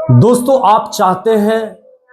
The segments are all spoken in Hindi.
दोस्तों, आप चाहते हैं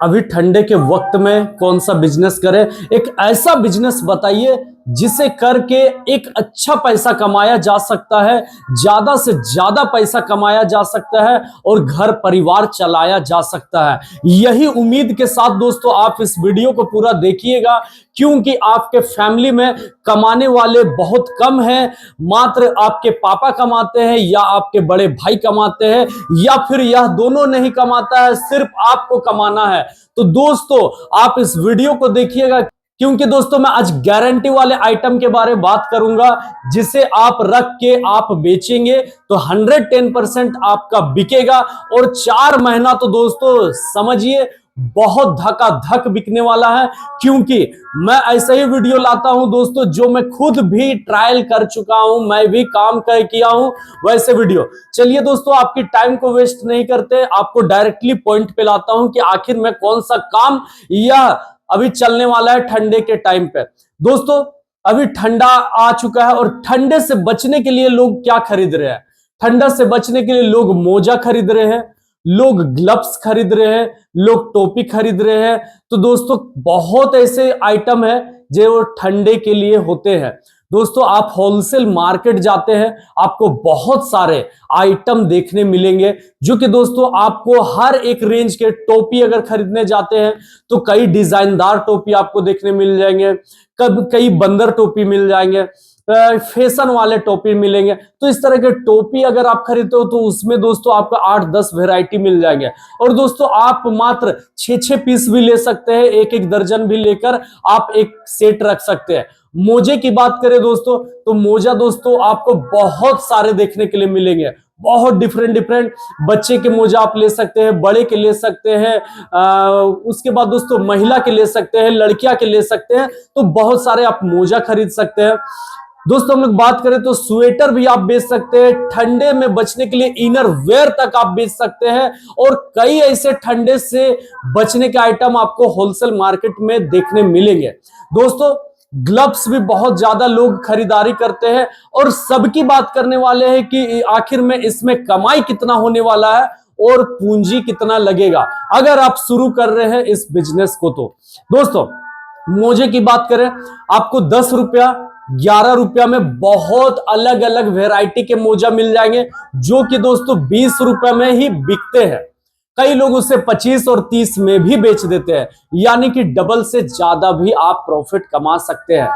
अभी ठंडे के वक्त में कौन सा बिजनेस करें? एक ऐसा बिजनेस बताइए जिसे करके एक अच्छा पैसा कमाया जा सकता है, ज्यादा से ज्यादा पैसा कमाया जा सकता है और घर परिवार चलाया जा सकता है। यही उम्मीद के साथ दोस्तों आप इस वीडियो को पूरा देखिएगा, क्योंकि आपके फैमिली में कमाने वाले बहुत कम हैं। मात्र आपके पापा कमाते हैं या आपके बड़े भाई कमाते हैं या फिर यह दोनों नहीं कमाता है, सिर्फ आपको कमाना है। तो दोस्तों आप इस वीडियो को देखिएगा, क्योंकि दोस्तों मैं आज गारंटी वाले आइटम के बारे में बात करूंगा जिसे आप रख के आप बेचेंगे तो 110% आपका बिकेगा और 4 महीना तो दोस्तों समझिए बहुत धकाधक बिकने वाला है। क्योंकि मैं ऐसा ही वीडियो लाता हूं दोस्तों जो मैं खुद भी ट्रायल कर चुका हूं, मैं भी काम कर किया हूं वैसे वीडियो। चलिए दोस्तों आपकी टाइम को वेस्ट नहीं करते, आपको डायरेक्टली पॉइंट पे लाता हूं कि आखिर में कौन सा काम या अभी चलने वाला है ठंडे के टाइम पे। दोस्तों अभी ठंडा आ चुका है और ठंडे से बचने के लिए लोग क्या खरीद रहे हैं? ठंडा से बचने के लिए लोग मोजा खरीद रहे हैं, लोग ग्लव्स खरीद रहे हैं, लोग टोपी खरीद रहे हैं। तो दोस्तों बहुत ऐसे आइटम है जो ठंडे के लिए होते हैं। दोस्तों आप होलसेल मार्केट जाते हैं, आपको बहुत सारे आइटम देखने मिलेंगे जो कि दोस्तों आपको हर एक रेंज के टोपी अगर खरीदने जाते हैं तो कई डिजाइनदार टोपी आपको देखने मिल जाएंगे, कई बंदर टोपी मिल जाएंगे, फैशन वाले टोपी मिलेंगे। तो इस तरह के टोपी अगर आप खरीदते हो तो उसमें दोस्तों आपको 8-10 वैरायटी मिल जाएंगे। और दोस्तों आप मात्र 6-6 पीस भी ले सकते हैं, एक एक दर्जन भी लेकर आप एक सेट रख सकते हैं। मोजे की बात करें दोस्तों तो मोजा दोस्तों आपको बहुत सारे देखने के लिए मिलेंगे, बहुत डिफरेंट डिफरेंट। बच्चे के मोजा आप ले सकते हैं, बड़े के ले सकते हैं, उसके बाद दोस्तों महिला के ले सकते हैं, लड़कियां के ले सकते हैं। तो बहुत सारे आप मोजा खरीद सकते हैं। दोस्तों हम लोग बात करें तो स्वेटर भी आप बेच सकते हैं, ठंडे में बचने के लिए इनर वेयर तक आप बेच सकते हैं और कई ऐसे ठंडे से बचने के आइटम आपको होलसेल मार्केट में देखने मिलेंगे। दोस्तों ग्लव्स भी बहुत ज्यादा लोग खरीदारी करते हैं और सबकी बात करने वाले हैं कि आखिर में इसमें कमाई कितना होने वाला है और पूंजी कितना लगेगा अगर आप शुरू कर रहे हैं इस बिजनेस को। तो दोस्तों मोजे की बात करें, आपको 10 रुपया 11 रुपया में बहुत अलग अलग वैरायटी के मोजा मिल जाएंगे जो कि दोस्तों 20 रुपए में ही बिकते हैं। कई लोग उसे 25 और 30 में भी बेच देते हैं, यानी कि डबल से ज्यादा भी आप प्रॉफिट कमा सकते हैं।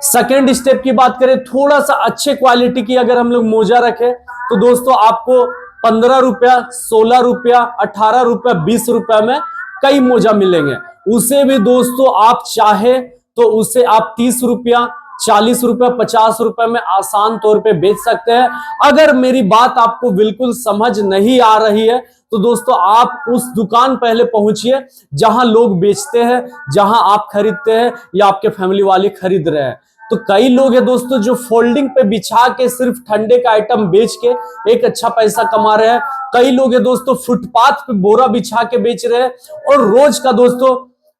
सेकेंड स्टेप की बात करें, थोड़ा सा अच्छे क्वालिटी की अगर हम लोग मोजा रखें तो दोस्तों आपको 15 रुपया 16 रुपया 18 रुपया 20 रुपया में कई मोजा मिलेंगे। उसे भी दोस्तों आप चाहे तो उसे आप 30 रुपया 40 रुपए 50 रुपए में आसान तौर पे बेच सकते हैं। अगर मेरी बात आपको बिल्कुल समझ नहीं आ रही है तो दोस्तों आप उस दुकान पहले पहुंचिए जहां लोग बेचते हैं, जहां आप खरीदते हैं या आपके फैमिली वाले खरीद रहे हैं। तो कई लोग हैं दोस्तों जो फोल्डिंग पे बिछा के सिर्फ ठंडे का आइटम बेच के एक अच्छा पैसा कमा रहे हैं। कई लोग हैं दोस्तों फुटपाथ पे बोरा बिछा के बेच रहे हैं और रोज का दोस्तों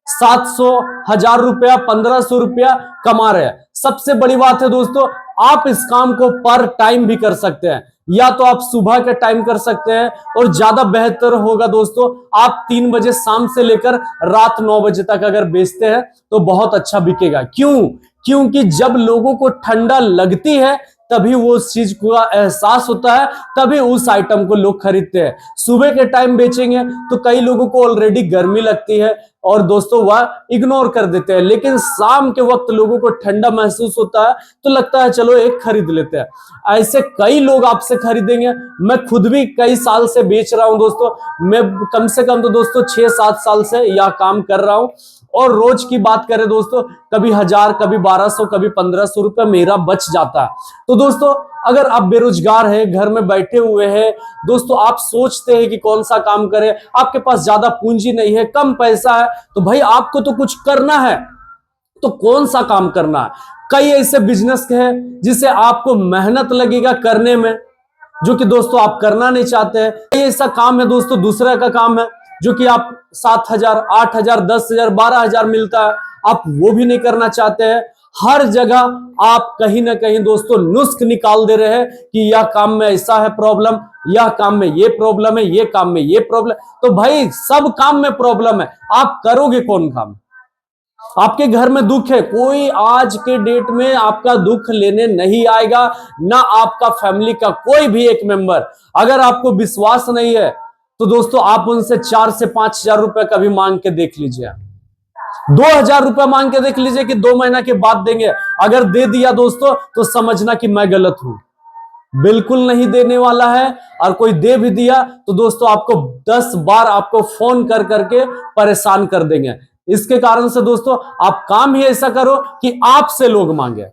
700 1000 रुपया 1500 रुपया कमा रहे हैं। सबसे बड़ी बात है दोस्तों, आप इस काम को पर टाइम भी कर सकते हैं, या तो आप सुबह के टाइम कर सकते हैं और ज्यादा बेहतर होगा दोस्तों आप 3 बजे शाम से लेकर रात 9 बजे तक अगर बेचते हैं तो बहुत अच्छा बिकेगा। क्यों? क्योंकि जब लोगों को ठंडा लगती है तभी वो उस चीज का एहसास होता है, तभी उस आइटम को लोग खरीदते हैं। सुबह के टाइम बेचेंगे तो कई लोगों को ऑलरेडी गर्मी लगती है और दोस्तों वह इग्नोर कर देते हैं, लेकिन शाम के वक्त लोगों को ठंडा महसूस होता है तो लगता है चलो एक खरीद लेते हैं। ऐसे कई लोग आपसे खरीदेंगे। मैं खुद भी कई साल से बेच रहा हूं दोस्तों, मैं कम से कम तो दोस्तों 6-7 साल से यह काम कर रहा हूं और रोज की बात करें दोस्तों कभी 1000 कभी 1200 कभी 1500 रुपए मेरा बच जाता है। तो दोस्तों अगर आप बेरोजगार हैं, घर में बैठे हुए हैं दोस्तों, आप सोचते हैं कि कौन सा काम करें, आपके पास ज्यादा पूंजी नहीं है, कम पैसा है, तो भाई आपको तो कुछ करना है। तो कौन सा काम करना है? कई ऐसे बिजनेस है जिसे आपको मेहनत लगेगा करने में, जो कि दोस्तों आप करना नहीं चाहते हैं। कई ऐसा काम है दोस्तों दूसरे का काम है जो कि आप 7000 8000 10000 12000 मिलता है, आप वो भी नहीं करना चाहते हैं। हर जगह आप कहीं ना कहीं दोस्तों नुस्ख निकाल दे रहे हैं कि यह काम में ऐसा है प्रॉब्लम, यह काम में ये प्रॉब्लम है, ये काम में ये प्रॉब्लम। तो भाई सब काम में प्रॉब्लम है, आप करोगे कौन काम? आपके घर में दुख है, कोई आज के डेट में आपका दुख लेने नहीं आएगा, ना आपका फैमिली का कोई भी एक मेंबर। अगर आपको विश्वास नहीं है तो दोस्तों आप उनसे 4 से 5 हजार रुपए कभी मांग के देख लीजिए, 2 हजार रुपए मांग के देख लीजिए कि 2 महीना के बाद देंगे। अगर दे दिया दोस्तों तो समझना कि मैं गलत हूं, बिल्कुल नहीं देने वाला है। और कोई दे भी दिया तो दोस्तों आपको 10 बार आपको फोन कर करके परेशान कर देंगे। इसके कारण से दोस्तों आप काम ही ऐसा करो कि आपसे लोग मांगे,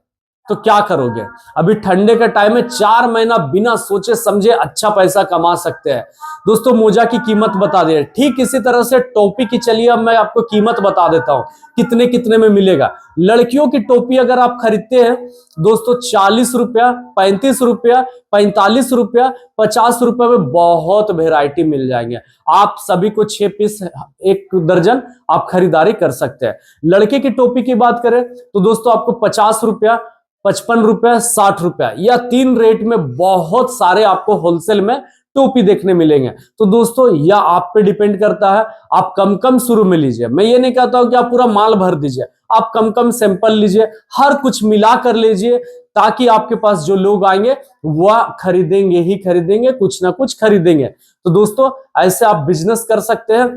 तो क्या करोगे? अभी ठंडे का टाइम है, 4 महीना बिना सोचे समझे अच्छा पैसा कमा सकते हैं। दोस्तों मोजा की कीमत बता दे, ठीक इसी तरह से टोपी की चलिए अब मैं आपको कीमत बता देता हूं कितने कितने में मिलेगा। लड़कियों की टोपी अगर आप खरीदते हैं दोस्तों 40 रुपया, 35 रुपया, 45 रुपया, 50 रुपया में बहुत वेराइटी मिल जाएंगे। आप सभी को 6 पीस 1 दर्जन आप खरीदारी कर सकते हैं। लड़के की टोपी की बात करें तो दोस्तों आपको 50 रुपया, 55 रुपया, 60 रुपया, या 3 रेट में बहुत सारे आपको होलसेल में टोपी देखने मिलेंगे। तो दोस्तों यह आप पे डिपेंड करता है, आप कम कम शुरू में लीजिए। मैं ये नहीं कहता हूं कि आप पूरा माल भर दीजिए, आप कम कम सैंपल लीजिए, हर कुछ मिला कर लीजिए, ताकि आपके पास जो लोग आएंगे वह खरीदेंगे ही खरीदेंगे, कुछ ना कुछ खरीदेंगे। तो दोस्तों ऐसे आप बिजनेस कर सकते हैं।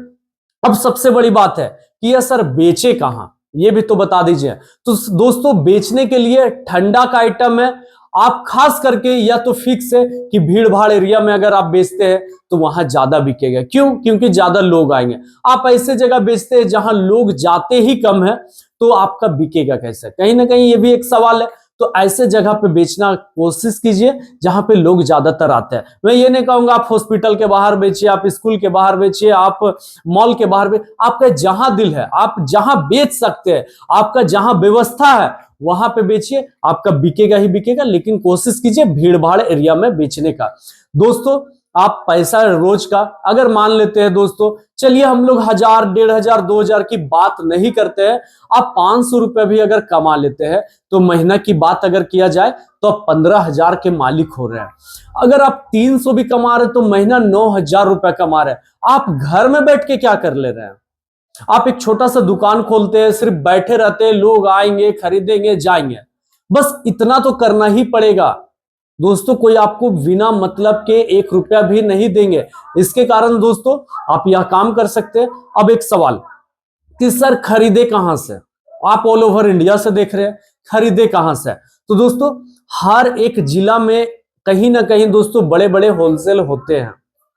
अब सबसे बड़ी बात है कि यह सर बेचे कहां, ये भी तो बता दीजिए। तो दोस्तों बेचने के लिए ठंडा का आइटम है, आप खास करके या तो फिक्स है कि भीड़ भाड़ एरिया में अगर आप बेचते हैं तो वहां ज्यादा बिकेगा। क्यों? क्योंकि ज्यादा लोग आएंगे। आप ऐसे जगह बेचते हैं जहां लोग जाते ही कम है, तो आपका बिकेगा कैसे? कहीं ना कहीं ये भी एक सवाल है। तो ऐसे जगह पे बेचना कोशिश कीजिए जहां पे लोग ज्यादातर आते हैं। मैं ये नहीं कहूंगा आप हॉस्पिटल के बाहर बेचिए, आप स्कूल के बाहर बेचिए, आप मॉल के बाहर बेचिए, आपका जहां दिल है, आप जहां बेच सकते हैं, आपका जहां व्यवस्था है वहां पे बेचिए, आपका बिकेगा ही बिकेगा। लेकिन कोशिश कीजिए भीड़ भाड़ एरिया में बेचने का। दोस्तों आप पैसा रोज का अगर मान लेते हैं दोस्तों, चलिए हम लोग 1000, 1500, 2000 की बात नहीं करते हैं, आप 500 रुपए भी अगर कमा लेते हैं तो महीना की बात अगर किया जाए तो आप 15,000 के मालिक हो रहे हैं। अगर आप 300 भी कमा रहे हैं तो महीना 9,000 रुपए कमा रहे हैं। आप घर में बैठ के क्या कर ले रहे हैं? आप एक छोटा सा दुकान खोलते हैं, सिर्फ बैठे रहते हैं, लोग आएंगे खरीदेंगे जाएंगे, बस इतना तो करना ही पड़ेगा। दोस्तों कोई आपको बिना मतलब के 1 रुपया भी नहीं देंगे। इसके कारण दोस्तों आप यह काम कर सकते हैं। अब एक सवाल कि सर खरीदे कहां से? आप ऑल ओवर इंडिया से देख रहे हैं, खरीदे कहां से? तो दोस्तों हर एक जिला में कहीं ना कहीं दोस्तों बड़े बड़े होलसेल होते हैं,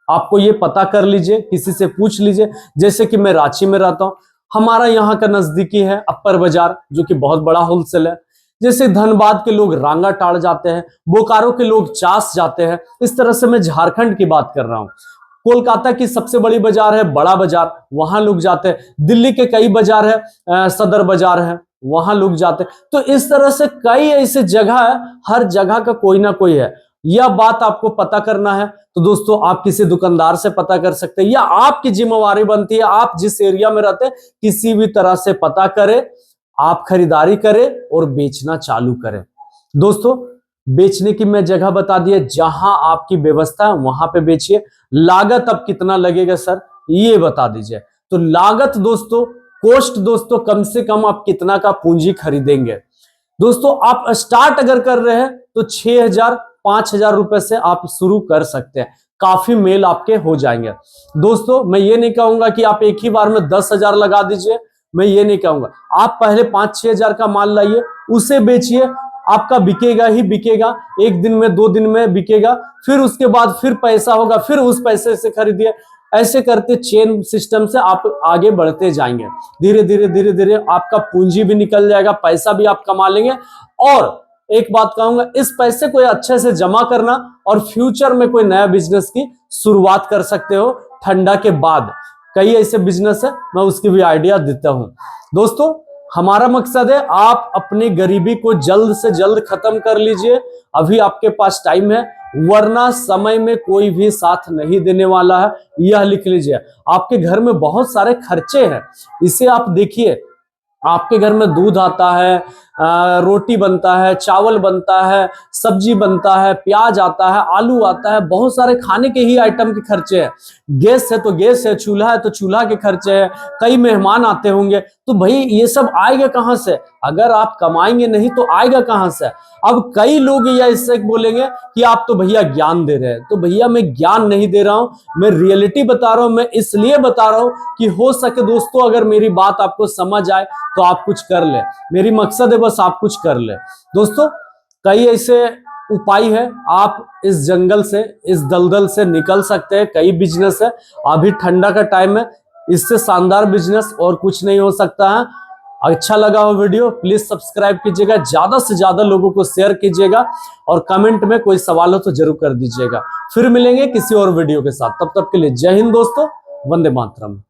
आपको ये पता कर लीजिए, किसी से पूछ लीजिए। जैसे कि मैं रांची में रहता हूं, हमारा यहाँ का नजदीकी है अपर बाजार, जो कि बहुत बड़ा होलसेल है। जैसे धनबाद के लोग रांगा टाड़ जाते हैं, बोकारो के लोग चास जाते हैं। इस तरह से मैं झारखंड की बात कर रहा हूं। कोलकाता की सबसे बड़ी बाजार है बड़ा बाजार, वहां लोग जाते हैं। दिल्ली के कई बाजार है, सदर बाजार है, वहां लोग जाते हैं। तो इस तरह से कई ऐसे जगह है, हर जगह का कोई ना कोई है। यह बात आपको पता करना है तो दोस्तों आप किसी दुकानदार से पता कर सकते हैं, या आपकी जिम्मेवारी बनती है आप जिस एरिया में रहते हैं किसी भी तरह से पता करें, आप खरीदारी करें और बेचना चालू करें। दोस्तों बेचने की मैं जगह बता दिया, जहां आपकी व्यवस्था है वहां पे बेचिए। लागत अब कितना लगेगा सर, ये बता दीजिए। तो लागत दोस्तों, कॉस्ट दोस्तों, कम से कम आप कितना का पूंजी खरीदेंगे? दोस्तों आप स्टार्ट अगर कर रहे हैं तो 6,000, 5,000 रुपए से आप शुरू कर सकते हैं, काफी मेल आपके हो जाएंगे। दोस्तों मैं ये नहीं कहूंगा कि आप एक ही बार में 10,000 लगा दीजिए, मैं ये नहीं कहूंगा। आप पहले 5-6 हजार का माल लाइए, उसे बेचिए, आपका बिकेगा ही बिकेगा, 1 दिन में 2 दिन में बिकेगा, फिर उसके बाद फिर पैसा होगा, फिर उस पैसे से खरीदिए। ऐसे करते चेन सिस्टम से आप आगे बढ़ते जाएंगे। धीरे धीरे धीरे धीरे आपका पूंजी भी निकल जाएगा, पैसा भी आप कमा लेंगे। और एक बात कहूंगा, इस पैसे को अच्छे से जमा करना और फ्यूचर में कोई नया बिजनेस की शुरुआत कर सकते हो। ठंडा के बाद कई ऐसे बिजनेस है, मैं उसकी भी आइडिया देता हूं। दोस्तों हमारा मकसद है आप अपनी गरीबी को जल्द से जल्द खत्म कर लीजिए, अभी आपके पास टाइम है, वरना समय में कोई भी साथ नहीं देने वाला है। यह लिख लीजिए, आपके घर में बहुत सारे खर्चे हैं, इसे आप देखिए। आपके घर में दूध आता है, रोटी बनता है, चावल बनता है, सब्जी बनता है, प्याज आता है, आलू आता है, बहुत सारे खाने के ही आइटम के खर्चे हैं। गैस है तो गैस है, चूल्हा है तो चूल्हा के खर्चे हैं, कई मेहमान आते होंगे, तो भाई ये सब आएगा कहां से? अगर आप कमाएंगे नहीं तो आएगा कहां से? अब कई लोग या इससे बोलेंगे कि आप तो भैया ज्ञान दे रहे हैं। तो भैया मैं ज्ञान नहीं दे रहा हूं, मैं रियलिटी बता रहा हूं। मैं इसलिए बता रहा हूं कि हो सके दोस्तों अगर मेरी बात आपको समझ आए तो आप कुछ कर ले। मेरी मकसद है बस आप कुछ कर ले। दोस्तों कई ऐसे उपाय है, आप इस जंगल से, इस दलदल से निकल सकते हैं। कई बिजनेस है, अभी ठंडा का टाइम है, इससे शानदार बिजनेस और कुछ नहीं हो सकता है। अच्छा लगा हो वीडियो प्लीज सब्सक्राइब कीजिएगा, ज्यादा से ज्यादा लोगों को शेयर कीजिएगा और कमेंट में कोई सवाल हो तो जरूर कर दीजिएगा। फिर मिलेंगे किसी और वीडियो के साथ, तब तक के लिए जय हिंद दोस्तों, वंदे मातरम।